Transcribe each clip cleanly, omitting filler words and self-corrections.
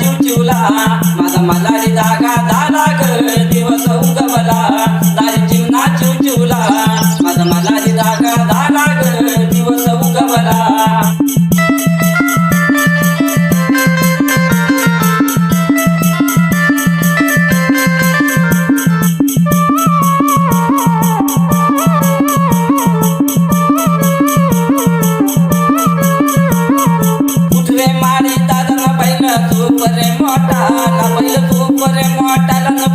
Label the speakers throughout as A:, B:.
A: माझा मलारी धागा झाला ग दिवस उगवला दारी चिमणा चिवचिवला माझा मलारी धागा झाला ग दिवस उगवला उठरे मारी दादा पहिलं तू परे मोठा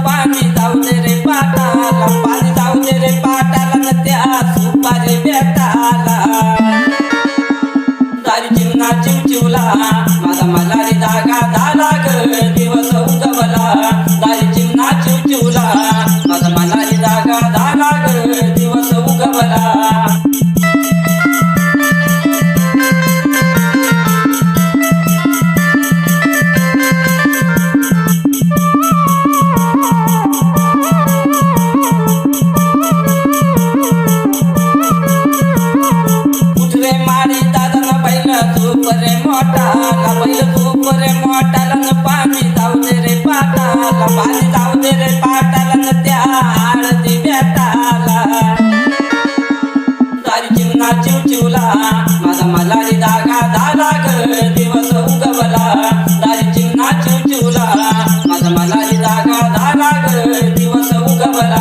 A: पाणी जाऊ दे रे पाटाला पाणी जाऊ दे रे पाटाला न त्या सुपारी बेटाला दारी चिमणा चिवचिवला माझा मलारी धागा झाला ग दिवस उगवला दारी चिमणा चिवचिवला माझा मलारी धागा झाला ग दिवस उगवला पाणी जाऊ दे रे पाटाला न त्या आळती बेटाला दारी चिमणा चिवचिवला माझा मलारी धागा झाला ग दिवस उगवला दारी चिमणा चिवचिवला माझा मलारी धागा झाला ग दिवस उगवला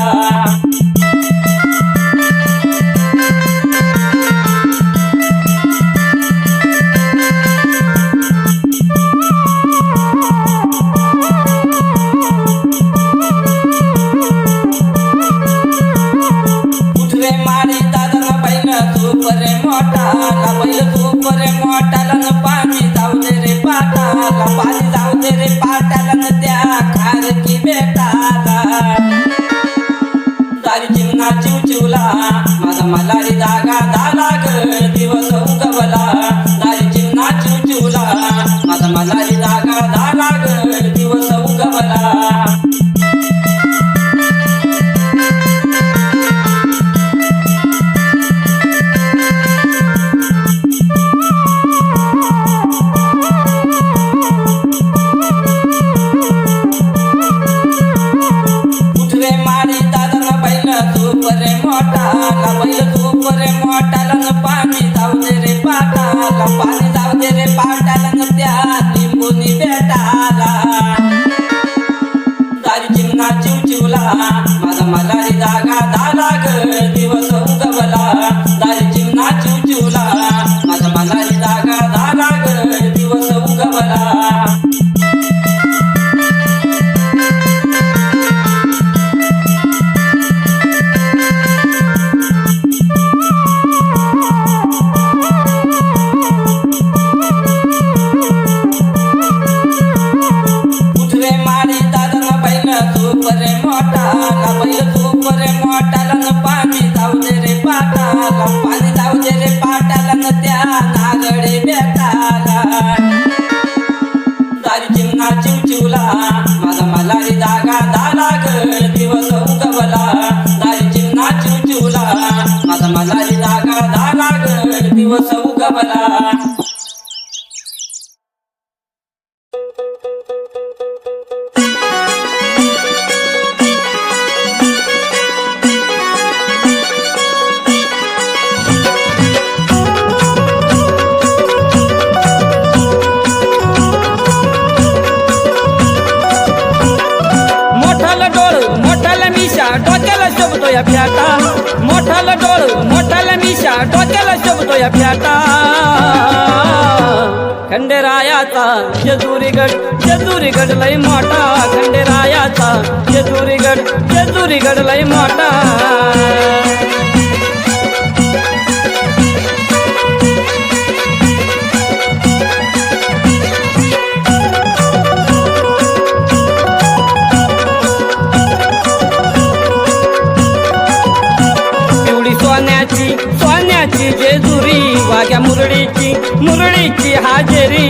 A: पाणी जाऊ दे रे पाटाला न त्या खारकी बेटाला दारी चिमणा चिवचिवला माझा मलारी धागा झाला ग दिवस उगवला दारी चिमणा चिवचिवला माझा मलारी धागा झाला ग दिवस उगवला पाणी जाऊ दे रे पाटाला न त्या लिंबुनी बेटाला दारी चिमणा चिवचिवला माझा मलारी धागा झाला ग दिवस उगवला दारी चिमणा चिवचिवला माझा मलारी धागा झाला ग दिवस उगवला पाणी जाऊ दे रे पाटाला न त्या नागडे बेटाला दारी चिमणा चिवचिवला माझा मलारी धागा झाला ग दिवस उगवला दारी चिमणा चिवचिवला माझा मलारी धागा झाला ग दिवस उगवला डोक्याला शोभतोय फ्याटा मोठाला डोळ मोठाला मिशा डोक्याला शोभतोय फ्याटा खंडेरायाचा जेजुरीगड लय मोठा खंडेरायाचा जेजुरीगड लय मोठा सोन्याची जेजुरी वाघ्या मुरडीची
B: मुरळीची हाजेरी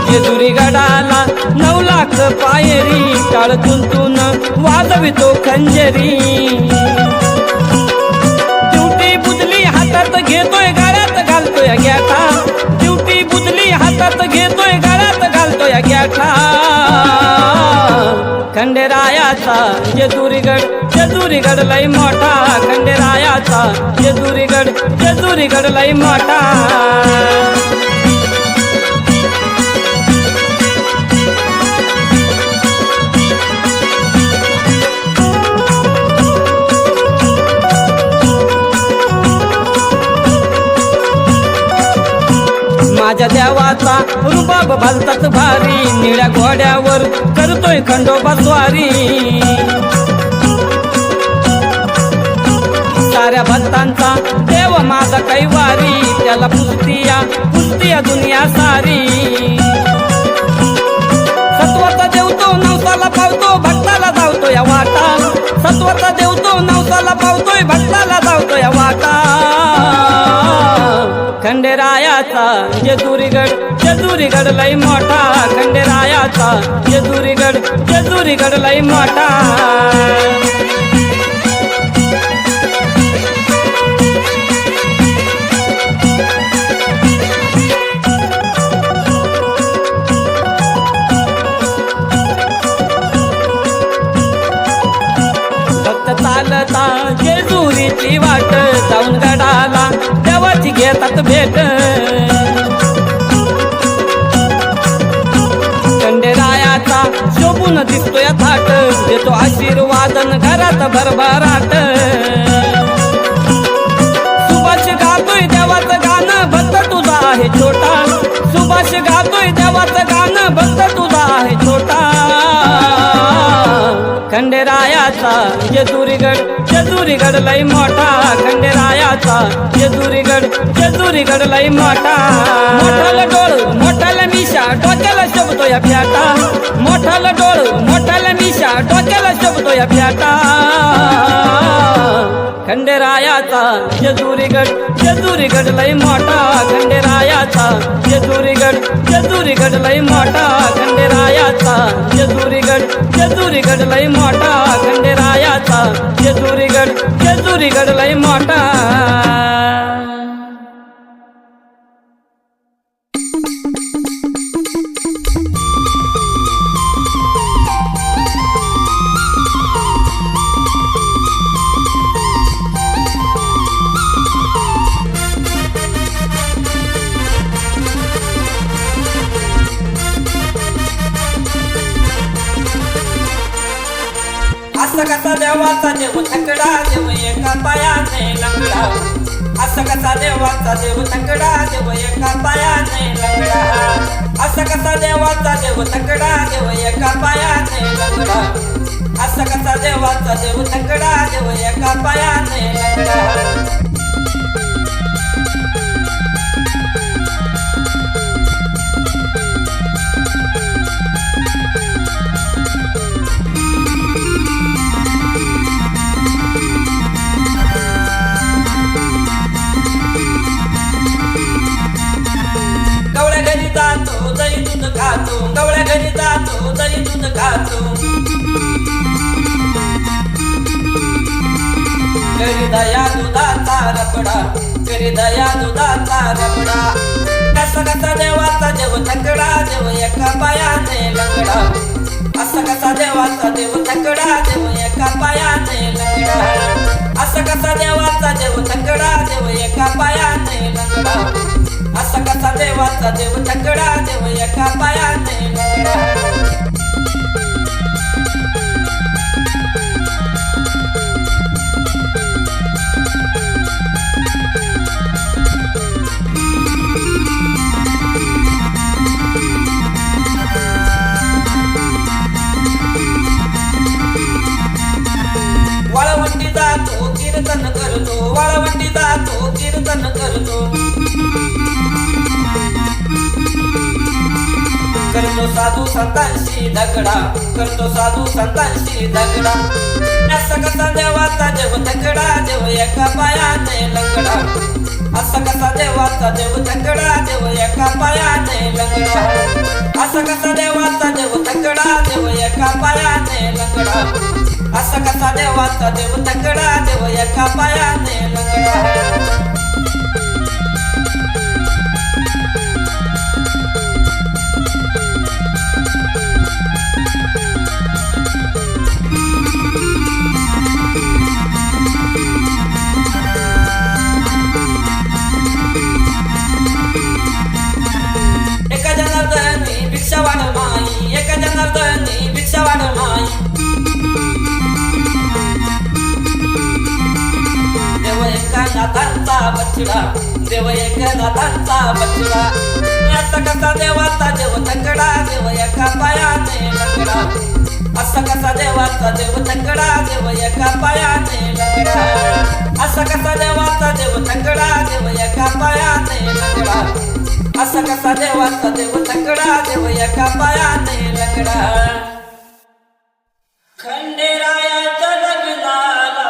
B: जेजुरी गडाला 9 लाख पायरी टाळ तुंतून वाजवितो खंजरी ड्युटी बुदली हातात घेतोय गळ्यात घालतोय गॅठा ड्युटी बुदली हातात घेतोय गळ्यात घालतोय गॅठा खंडेरायाचा जेजुरीगड लय मोठा खंडेरायाचा जेजुरीगड लय मोठा माझ्या देवाचा रुबाब भलताच भारी निळ्या घोड्यावर करतोय खंडोबा स्वारी साऱ्या भक्तांचा देव माझा कैवारी त्याला पुजतीया दुनिया सारी सत्वाचा देव तो नवसाला पावतो भक्ताला धावतो या वाटा सत्वाचा देव तो नवसाला पावतोय भक्ताला धावतो या वाटा खंडेरायाचा जेजुरीगड लय मोठा खंडेरायाचा जेजुरीगड लय मोठा भक्त चालता जेजुरीची वाट जाऊन गडाला देवाची घेतात भेट खंडेरायाचा शोभून दिसतोय थाट देतो आशीर्वादन घरात भरभराट सुभाष गातोय देवाचं गाणं भक्त तुझा आहे छोटा सुभाष गातोय देवाचं गाणं भक्त तुझा आहे छोटा खंडेरायाचा जेजुरीगड लय मोठा खंडेरायाचा जेजुरीगड लय मोठा मोठाला डोळ मोठाला मिशा डोक्याला शोभतो या फ्याटा मोठाला डोळ मोठाला मिशा डोक्याला शोभतो या फ्याटा खंडेरायाचा जेजुरीगड लय मोठा खंडेरायाचा जेजुरीगड लय मोठा खंडेरायाचा जेजुरीगड लय मोठा खंडेरायाचा जेजुरीगड लय मोठा
A: असं कसा देवाचा देव थकडा देव एका पायाने लंगडा असं कसा देवाचा देव थकडा देव एका पायाने लंगडा असं कसा देवाचा देव थकडा देव एका पायाने लंगडा असं कसा देवाचा देव थकडा देव एका पायाने लंगडा गवळ्या घरी जातो दही दूध खातो करी दया दुधाचा रबडा करी दया दुधाचा रबडा कसा कसा देवाचा देव थकडा देव एका पायाने लंगडा असं कसा देवाचा देव थकडा देव एका पायाने लंगडा असं कसा देवाचा देव थकडा देव एका पायाने लंगडा असं कसा देवाचा देव थकडा देव एका पायाने लंगडा वाळवंटी जातो कीर्तन करतो वाळवंटी जातो कीर्तन करतो करतो साधू संतांशी दगडा करतो साधू संतांशी दगडा असा कसा देवाचा देव तकडा देव एका पायाने लंगडा असा कसा देवाचा देव तकडा देव एका पायाने लंगडा असा कसा देवाचा देव तकडा देव एका पायाने लंगडा असा कसा देवाचा देव तकडा देव एका पायाने लंगडा एका जनार्दनी भिक्षा वाढ माई एका जनार्दनी भिक्षा वाढ माई देव एका नाथांचा बछडा देव एका नाथांचा बछडा असा कसा देवाचा देव तकडा देव एका पायाने लंगडा असा कसा देवाचा देव तकडा देव एका पायाने लंगडा असा कसा देवाचा देव तकडा देव एका पायाने लंगडा असा कसा देवाचा देव तकडा देव एका पायाने लंगडा खंडेरायाच्या लग्नाला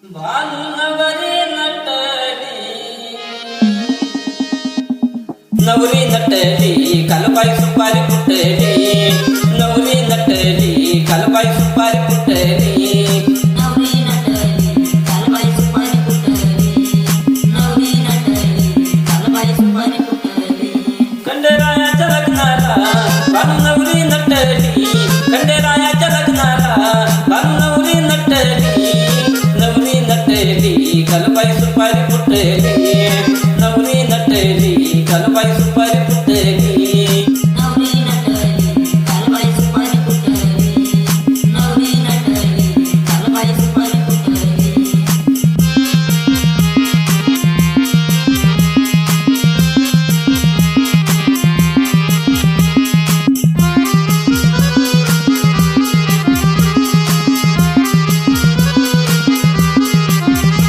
A: भानुनवरी नटली नवरी नटली कालबाई सुपारी फुटली नवरी नटली कालबाई सुपारी फुटली खंडेरायाच्या लग्नाला भानुनवरी नटली खंडेरायाच्या लग्नाला भानुनवरी नटली नवरी नटली कालबाई सुपारी फुटली नवरी नटली कालबाई सुपारी फुटली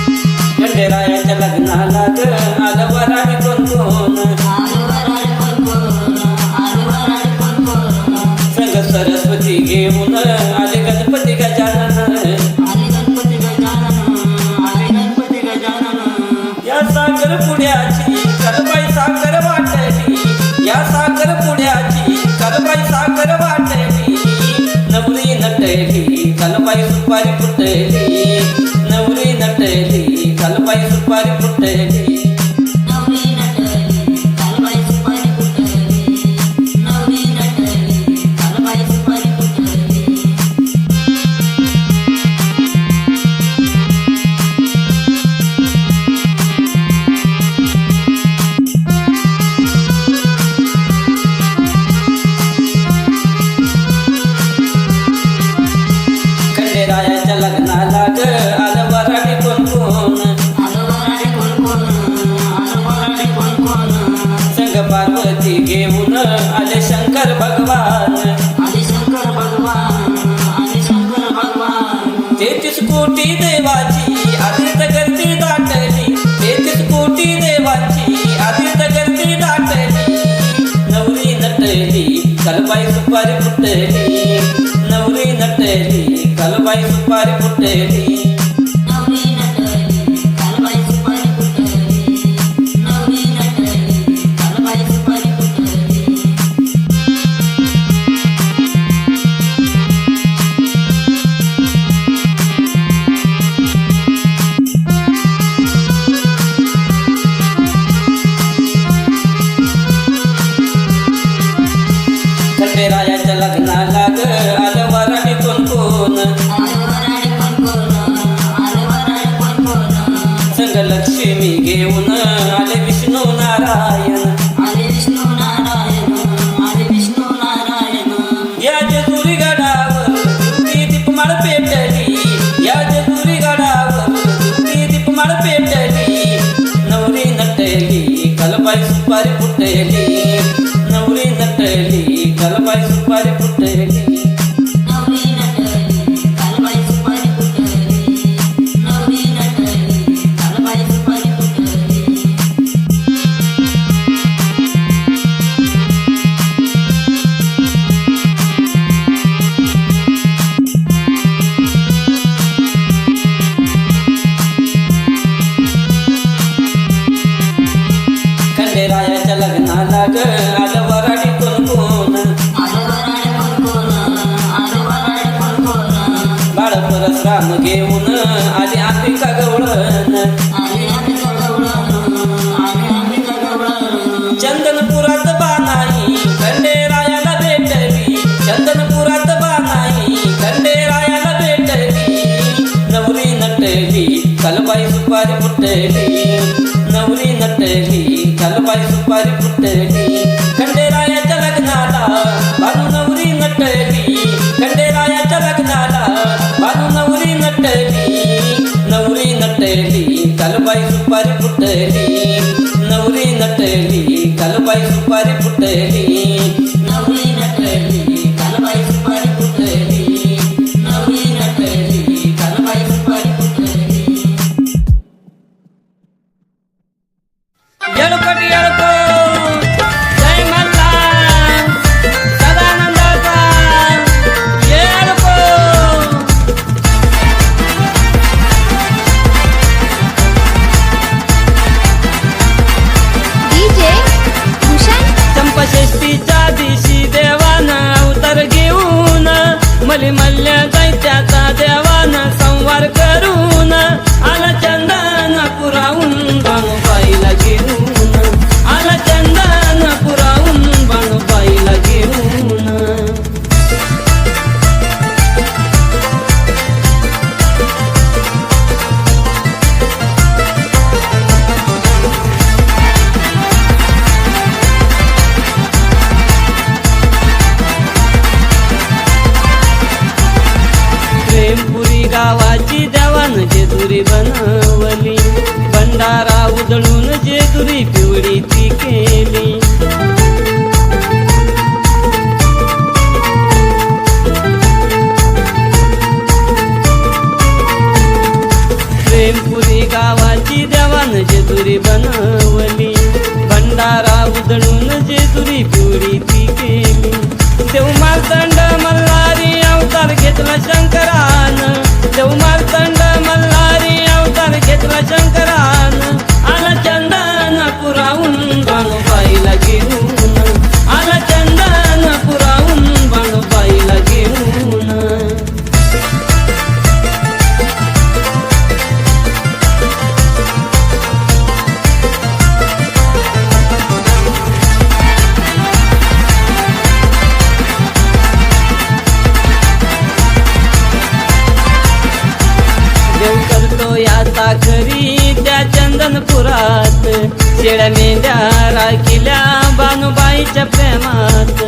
A: खंडेरायाच्या लग्नाला ग आलं वराड कोण संग सरस्वती घेऊन आले गणपती गजानन या सागर पुण्याची कालबाई सागर वाटली या सागर पुण्याची कालबाई सागर वाटली नवरी नटली कालबाई सुपारी फुटली नवरी नटली कालबाई सुपारी फुटली खंडेरायाच्या लग्नाला ग आलं वराडी कोण संग पार्वती घेऊन आले शंकर भगवान 33 कोटी देवाची आदित गर्दी दाटली 33 कोटी देवाची आदित गर्दी दाटली नवरी नटली कालबाई सुपारी फुटली नवरी नटली कालबाई सुपारी फुटली खंडेरायाच्या लग्नाला ग आलं वराडी कोण संग लक्ष्मी घेऊन आले विष्णू नारायण या जेजुरी गडावर ती दीपमाळ पेटली या जेजुरी गडावर ती दीपमाळ पेटली नवरी नटली कालबाई सुपारी फुटली नवरी नटली कालबाई सुपारी फुटली ग आलं वराडीतून कोण बाळ परशुराम घेऊन आली अंबिका गवळण चंदनपुरात बानाई खंडेरायाला भेटली चंदनपुरात बानाई खंडेरायाला भेटली नवरी नटली कालबाई सुपारी फुटली नवरी नटली कालबाई सुपारी फुटली खंडेरायाच्या लग्नाला बानू नवरी नटली खंडेरायाच्या लग्नाला बानू नवरी नटली कालबाई सुपारी फुटली नवरी नटली कालबाई सुपारी फुटली नवरी नटली कालबाई सुपारी फुटली नवरी नटली कालबाई सुपारी फुटली
B: येळकोट येळकोट जय मल्हार सदानंदाचा येळकोट
C: DJ भूषण
B: चंपाषष्ठीच्या दिवशी देवानं अवतार घेऊन मलिमल्य दैत्याचा देवानं संवार करून आला चंदन पुरावून बाणूबाईला घेऊन आला चंदन पुरावून बाणूबाईला घेऊन प्रेमपुरी गावाची देवानं जेजुरी बनवली भंडारा उधळून जेजुरी पिवळी ती केली प्रेमपुरी गावाची देवानं जेजुरी बनवली भंडारा उधळून जेजुरी पिवळी ती केली देव मार्तंड मल्हारी अवतार घेतला शंकरान देव मार्तंड मल्हारी अवतार घेतला शंकरान आला चंदन पुरावून बाणूबाईला घेऊन आला चंदन पुरावून बाणूबाईला घेऊन देव करतो याचा खरी त्या चंदनपुरात शेळ्या मेंढ्या राखिल्या बाणूबाईच्या प्रेमात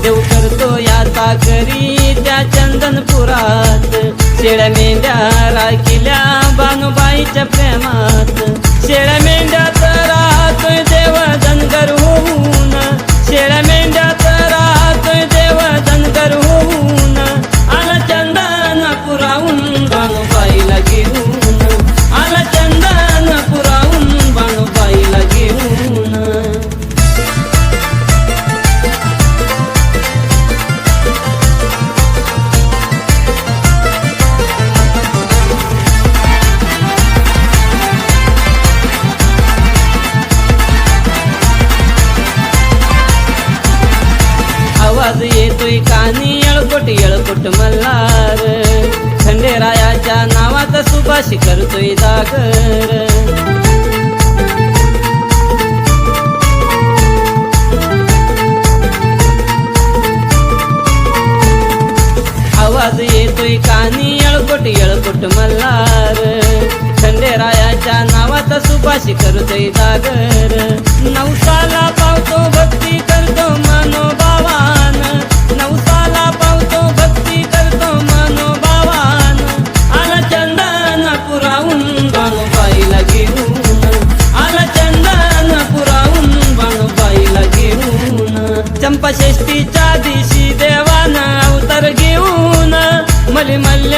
B: देव करतो याचा खरी त्या चंदनपुरात शेळ्या मेंढ्या राखिल्या बाणूबाईच्या प्रेमात शेळ्या मेंढ्यात राहतोय देव धनगर होऊन शेळ्या मेंढ्यात राहतोय देव धनगर होऊन आला चंदन पुरावून बाणूबाईला घेऊन आला चंदन पुरावून बाणूबाईला घेऊन आवाज येतोय कानी येळकोट येळकोट मल्हार खंडेरायाच्या नावाचा सुभाष करतोय जागर आवाज येतोय कानी येळकोट येळकोट मल्हार खंडेरायाच्या नावाचा सुभाष करतोय जागर नवसाला पावतो भक्ती करतो मनोभावान नवसाला पावतो भक्ती करतो मनोभावान आला चंदन पुरावून बाणूबाईला घेऊन आला चंदन पुरावून बाणूबाईला घेऊन चंपाषष्ठीच्या दिवशी देवानं अवतार घेऊन मलिमल्य